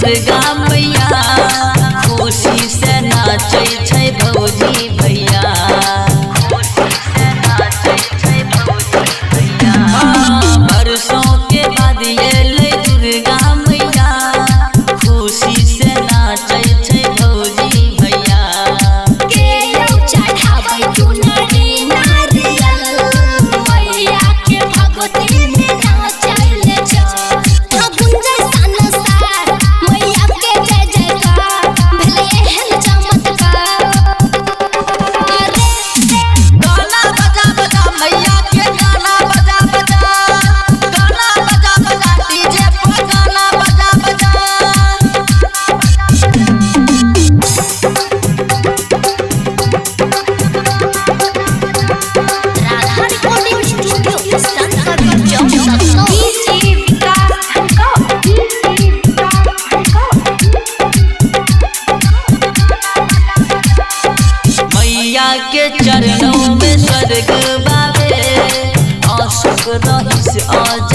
दुर्गा मैया खुशी से नाचे छै भौजी भैया बरसों के बाद अयलै दुर्गा मैया खुशी से नाचे छै भौजी भैया के यौ चढ़ाबै चुनरी नारियल मैया के भगवती में नाचल छ गुंजै संसार मैया के जय जयकार भले एहन चमत्कार गाना बजा बजा मैया के गाना बजा बजा गाना बजा बजा डीजे पर गाना बजा बजा राधा रिकॉर्डिंग स्टूडियो संसद चौक डीजे विकास मैया के चरणों में स्वर्ग बाबे आशुक रहिस आज